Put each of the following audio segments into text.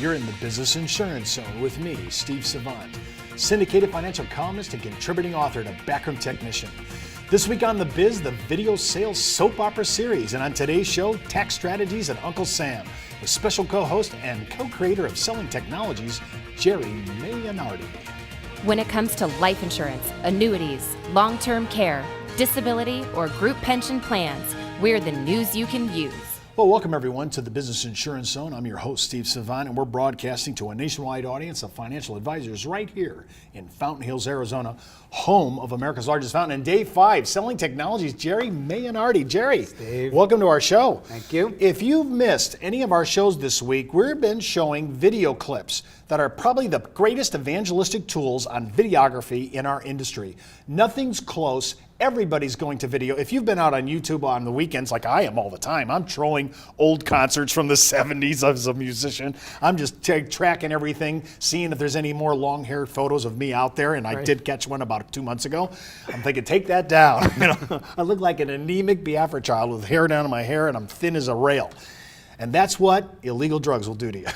You're in the Business Insurance Zone with me, Steve Savant, syndicated financial columnist and contributing author to Backroom Technician. This week on The Biz, the video sales soap opera series, and on today's show, tax strategies at Uncle Sam, with special co-host and co-creator of Selling Technologies, Jerry Mayanardi. When it comes to life insurance, annuities, long-term care, disability, or group pension plans, we're the news you can use. Well, welcome everyone to the Business Insurance Zone. I'm your host, Steve Savant, and we're broadcasting to a nationwide audience of financial advisors right here in Fountain Hills, Arizona, home of America's largest fountain. And day 5, Selling Technologies, Jerry Mayanardi. Jerry, Steve, welcome to our show. Thank you. If you've missed any of our shows this week, we've been showing video clips that are probably the greatest evangelistic tools on videography in our industry. Nothing's close. Everybody's going to video. If you've been out on YouTube on the weekends, like I am all the time, I'm trolling old concerts from the 70s as a musician. I'm just tracking everything, seeing if there's any more long-haired photos of me out there, and I did catch one about 2 months ago. I'm thinking, take that down. I look like an anemic Biafra child with hair down in my hair, and I'm thin as a rail. And that's what illegal drugs will do to you.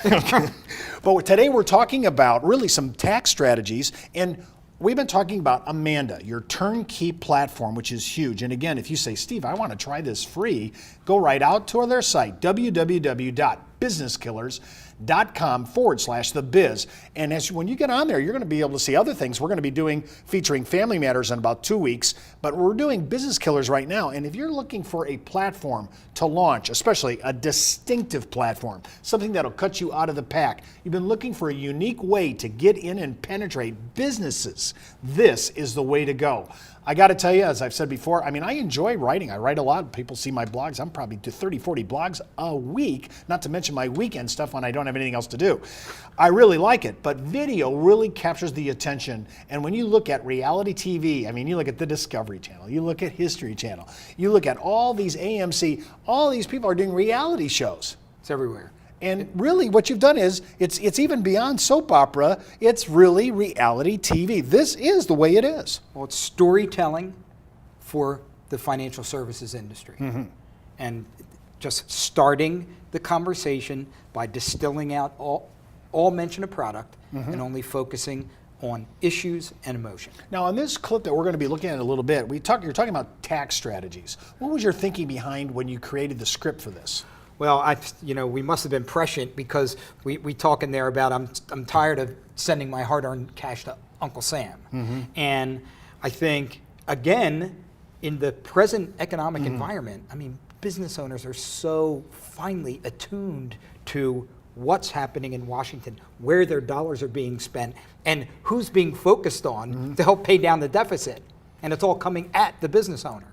But today we're talking about really some tax strategies, and we've been talking about Amanda, your turnkey platform, which is huge. And again, if you say, Steve, I want to try this free, go right out to their site, www.businesskillers.com/thebiz. And when you get on there, you're going to be able to see other things. We're going to be featuring Family Matters in about 2 weeks, but we're doing Business Killers right now. And if you're looking for a platform to launch, especially a distinctive platform, something that'll cut you out of the pack, you've been looking for a unique way to get in and penetrate businesses, this is the way to go. I got to tell you, as I've said before, I enjoy writing. I write a lot. People see my blogs. I'm probably do 30, 40 blogs a week, not to mention my weekend stuff when I don't have anything else to do. I really like it, but video really captures the attention. And when you look at reality TV, you look at the Discovery Channel, you look at History Channel, you look at all these AMC, all these people are doing reality shows. It's everywhere. And really what you've done is, it's even beyond soap opera, it's really reality TV. This is the way it is. Well, it's storytelling for the financial services industry. Mm-hmm. And just starting the conversation by distilling out all mention of product and only focusing on issues and emotion. Now, on this clip that we're going to be looking at in a little bit, you're talking about tax strategies. What was your thinking behind when you created the script for this? Well, we must have been prescient because we talk in there about I'm tired of sending my hard-earned cash to Uncle Sam. Mm-hmm. And I think, again, in the present economic environment, business owners are so finely attuned to what's happening in Washington, where their dollars are being spent, and who's being focused on to help pay down the deficit. And it's all coming at the business owner.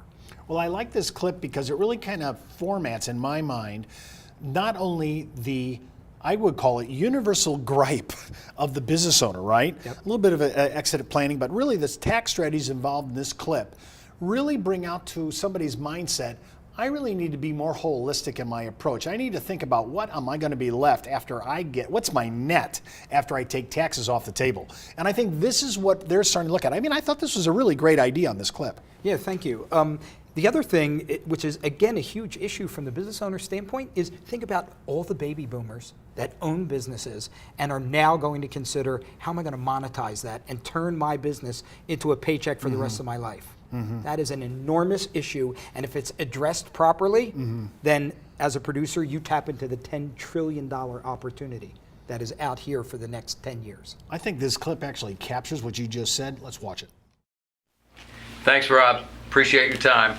Well, I like this clip because it really kind of formats, in my mind, not only the, I would call it, universal gripe of the business owner, right? Yep. A little bit of exit planning, but really the tax strategies involved in this clip really bring out to somebody's mindset, I really need to be more holistic in my approach. I need to think about what am I going to be left after what's my net after I take taxes off the table? And I think this is what they're starting to look at. I thought this was a really great idea on this clip. Yeah, thank you. The other thing, which is, again, a huge issue from the business owner standpoint, is think about all the baby boomers that own businesses and are now going to consider, how am I going to monetize that and turn my business into a paycheck for the rest of my life? Mm-hmm. That is an enormous issue, and if it's addressed properly, then as a producer, you tap into the $10 trillion opportunity that is out here for the next 10 years. I think this clip actually captures what you just said. Let's watch it. Thanks, Rob. Appreciate your time.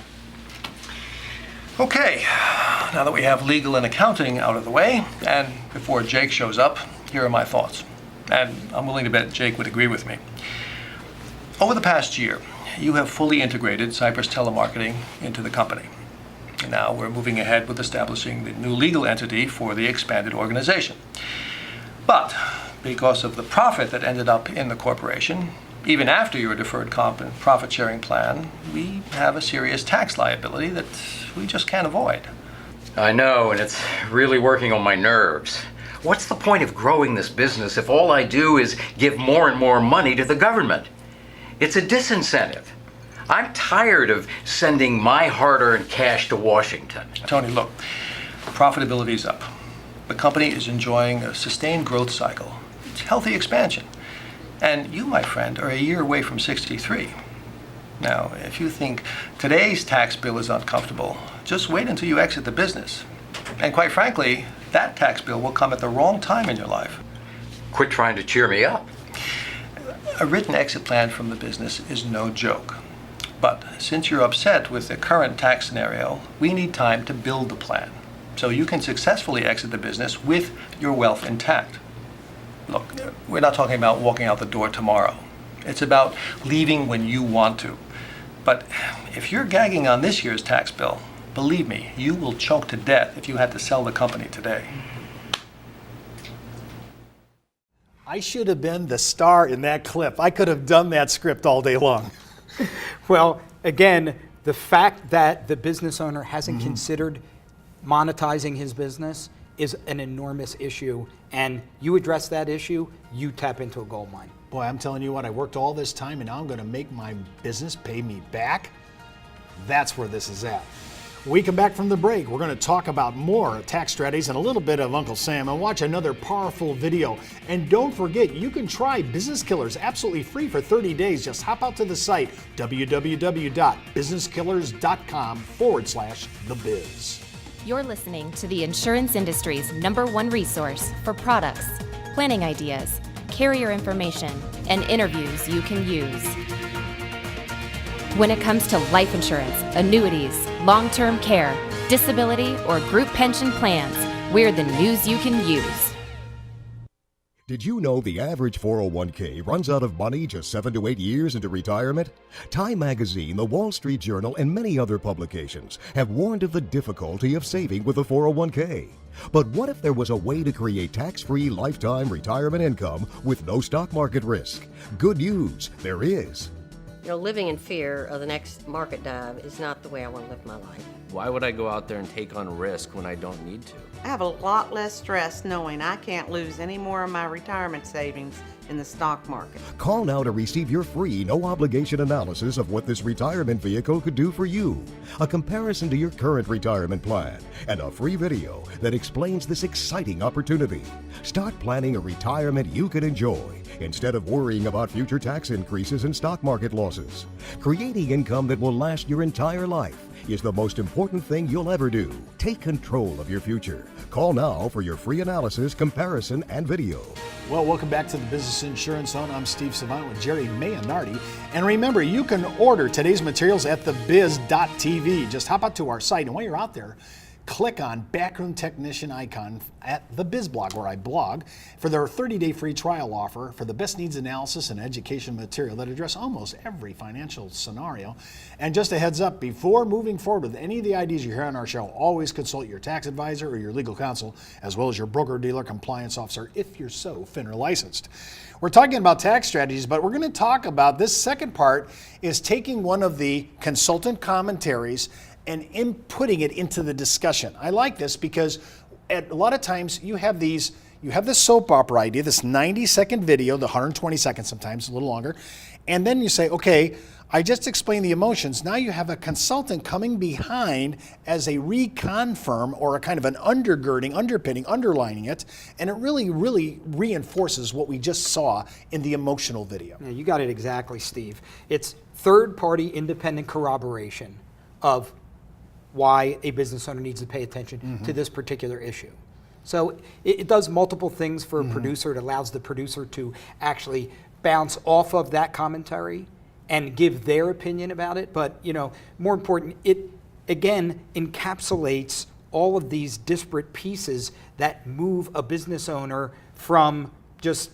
Okay, now that we have legal and accounting out of the way, and before Jake shows up, here are my thoughts. And I'm willing to bet Jake would agree with me. Over the past year, you have fully integrated Cypress Telemarketing into the company. And now we're moving ahead with establishing the new legal entity for the expanded organization. But because of the profit that ended up in the corporation, even after your deferred comp and profit sharing plan, we have a serious tax liability that we just can't avoid. I know, and it's really working on my nerves. What's the point of growing this business if all I do is give more and more money to the government? It's a disincentive. I'm tired of sending my hard-earned cash to Washington. Tony, look, profitability's up. The company is enjoying a sustained growth cycle. It's healthy expansion. And you, my friend, are a year away from 63. Now, if you think today's tax bill is uncomfortable, just wait until you exit the business. And quite frankly, that tax bill will come at the wrong time in your life. Quit trying to cheer me up. A written exit plan from the business is no joke. But since you're upset with the current tax scenario, we need time to build the plan so you can successfully exit the business with your wealth intact. Look, we're not talking about walking out the door tomorrow. It's about leaving when you want to. But if you're gagging on this year's tax bill, believe me, you will choke to death if you had to sell the company today. I should have been the star in that clip. I could have done that script all day long. Well, again, the fact that the business owner hasn't considered monetizing his business is an enormous issue. And you address that issue, you tap into a gold mine. Boy, I'm telling you what, I worked all this time and now I'm going to make my business pay me back. That's where this is at. When we come back from the break, we're going to talk about more tax strategies and a little bit of Uncle Sam and watch another powerful video. And don't forget, you can try Business Killers absolutely free for 30 days. Just hop out to the site, www.businesskillers.com/thebiz. You're listening to the insurance industry's #1 resource for products, planning ideas, carrier information, and interviews you can use. When it comes to life insurance, annuities, long-term care, disability, or group pension plans, we're the news you can use. Did you know the average 401k runs out of money just 7 to 8 years into retirement? Time Magazine, the Wall Street Journal, and many other publications have warned of the difficulty of saving with a 401k. But what if there was a way to create tax-free lifetime retirement income with no stock market risk? Good news, there is. You know, living in fear of the next market dive is not the way I want to live my life. Why would I go out there and take on risk when I don't need to? I have a lot less stress knowing I can't lose any more of my retirement savings in the stock market. Call now to receive your free, no-obligation analysis of what this retirement vehicle could do for you, a comparison to your current retirement plan, and a free video that explains this exciting opportunity. Start planning a retirement you can enjoy instead of worrying about future tax increases and stock market losses. Creating income that will last your entire life is the most important thing you'll ever do. Take control of your future. Call now for your free analysis, comparison, and video. Well, welcome back to the Business Insurance Zone. I'm Steve Savant with Jerry Mayanardi. And remember, you can order today's materials at thebiz.tv. Just hop out to our site, and while you're out there, click on Backroom Technician icon at the Biz blog, where I blog, for their 30-day free trial offer for the best needs analysis and education material that address almost every financial scenario. And just a heads up, before moving forward with any of the ideas you hear on our show, always consult your tax advisor or your legal counsel, as well as your broker-dealer compliance officer, if you're so FINRA licensed. We're talking about tax strategies, but we're going to talk about this second part is taking one of the consultant commentaries and inputting it into the discussion. I like this because a lot of times you have this soap opera idea, this 90-second video, the 120 seconds sometimes, a little longer, and then you say, okay, I just explained the emotions. Now you have a consultant coming behind as a reconfirm or a kind of an undergirding, underpinning, underlining it, and it really, really reinforces what we just saw in the emotional video. Yeah, you got it exactly, Steve. It's third-party independent corroboration of why a business owner needs to pay attention to this particular issue. So it does multiple things for a producer. It allows the producer to actually bounce off of that commentary and give their opinion about it. But, you know, more important, it again encapsulates all of these disparate pieces that move a business owner from just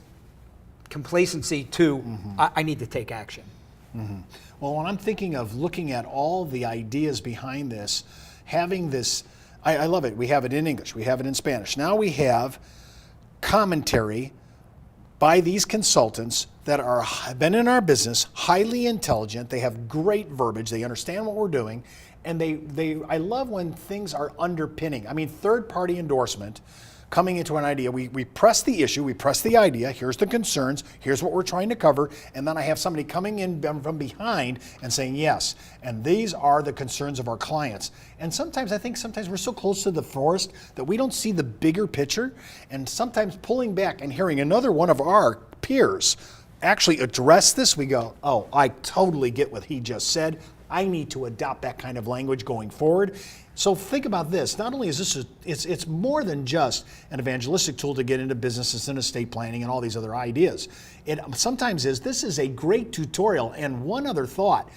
complacency to I need to take action. Well, when I'm thinking of looking at all the ideas behind this, having this, I love it. We have it in English, we have it in Spanish. Now we have commentary by these consultants that have been in our business, highly intelligent. They have great verbiage. They understand what we're doing. And I love when things are underpinning. I mean, third-party endorsement coming into an idea. We press the issue, we press the idea, here's the concerns, here's what we're trying to cover, and then I have somebody coming in from behind and saying, yes, and these are the concerns of our clients. And sometimes, I think sometimes we're so close to the forest that we don't see the bigger picture, and sometimes pulling back and hearing another one of our peers actually address this, we go, oh, I totally get what he just said. I need to adopt that kind of language going forward. So think about this. Not only is this, it's more than just an evangelistic tool to get into businesses and estate planning and all these other ideas. It sometimes this is a great tutorial. And one other thought,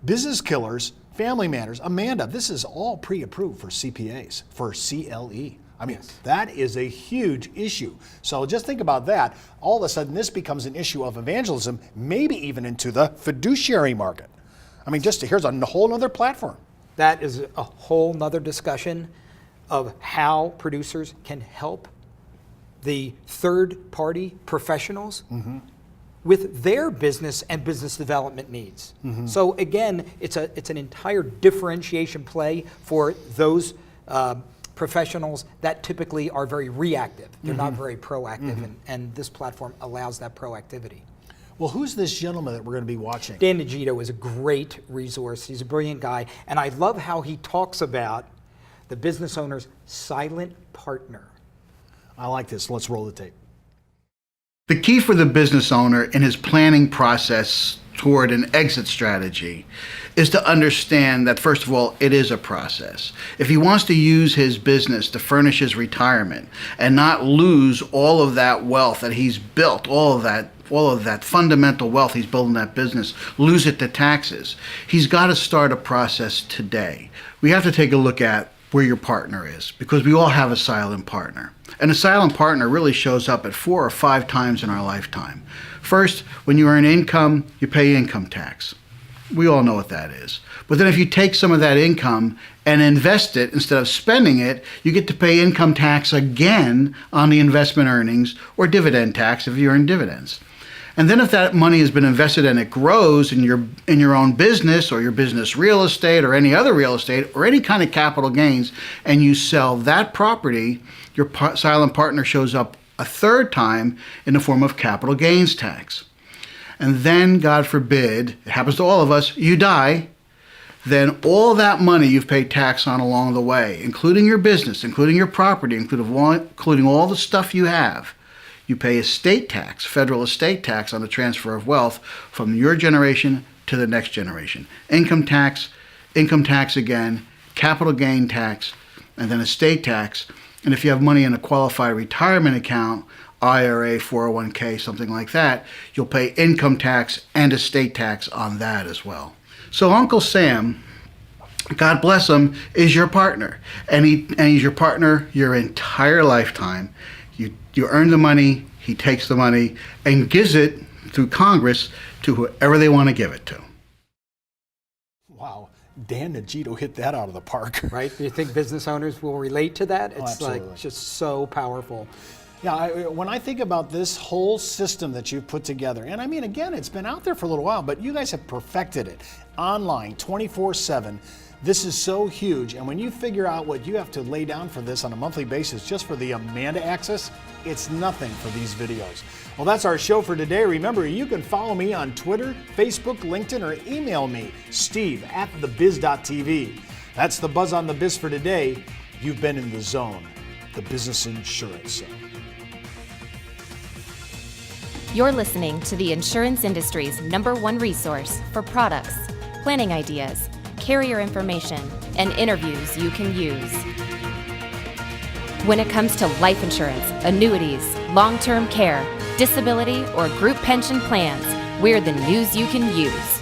Business Killers, Family Matters, Amanda, this is all pre-approved for CPAs, for CLE. I mean, that is a huge issue. So just think about that. All of a sudden, this becomes an issue of evangelism, maybe even into the fiduciary market. I mean, here's a whole other platform. That is a whole nother discussion of how producers can help the third-party professionals with their business and business development needs. So again, it's an entire differentiation play for those professionals that typically are very reactive. They're not very proactive, and this platform allows that proactivity. Well, who's this gentleman that we're going to be watching? Dan Nagito is a great resource. He's a brilliant guy, and I love how he talks about the business owner's silent partner. I like this. Let's roll the tape. The key for the business owner in his planning process toward an exit strategy is to understand that, first of all, it is a process. If he wants to use his business to furnish his retirement and not lose all of that wealth that he's built, all of that fundamental wealth he's built in that business, lose it to taxes, he's got to start a process today. We have to take a look at where your partner is, because we all have a silent partner. And a silent partner really shows up at 4 or 5 times in our lifetime. First, when you earn income, you pay income tax. We all know what that is. But then if you take some of that income and invest it instead of spending it, you get to pay income tax again on the investment earnings, or dividend tax if you earn dividends. And then if that money has been invested and it grows in your own business, or your business real estate, or any other real estate, or any kind of capital gains, and you sell that property, your silent partner shows up a 3rd time in the form of capital gains tax. And then, God forbid, it happens to all of us, you die, then all that money you've paid tax on along the way, including your business, including your property, including all the stuff you have, you pay estate tax, federal estate tax, on the transfer of wealth from your generation to the next generation. Income tax again, capital gain tax, and then estate tax. And if you have money in a qualified retirement account, IRA, 401k, something like that, you'll pay income tax and estate tax on that as well. So Uncle Sam, God bless him, is your partner. And he's your partner your entire lifetime. You earn the money, he takes the money, and gives it through Congress to whoever they want to give it to. Wow, Dan Nagito hit that out of the park. Right? Do you think business owners will relate to that? It's absolutely. like just so powerful. Yeah, when I think about this whole system that you've put together, and I mean, again, it's been out there for a little while, but you guys have perfected it online 24/7. This is so huge, and when you figure out what you have to lay down for this on a monthly basis just for the Amanda access, it's nothing for these videos. Well, that's our show for today. Remember, you can follow me on Twitter, Facebook, LinkedIn, or email me, steve@thebiz.tv. That's the Buzz on the Biz for today. You've been in the zone, the Business Insurance Zone. You're listening to the insurance industry's #1 resource for products, planning ideas, carrier information, and interviews you can use. When it comes to life insurance, annuities, long-term care, disability, or group pension plans, we're the news you can use.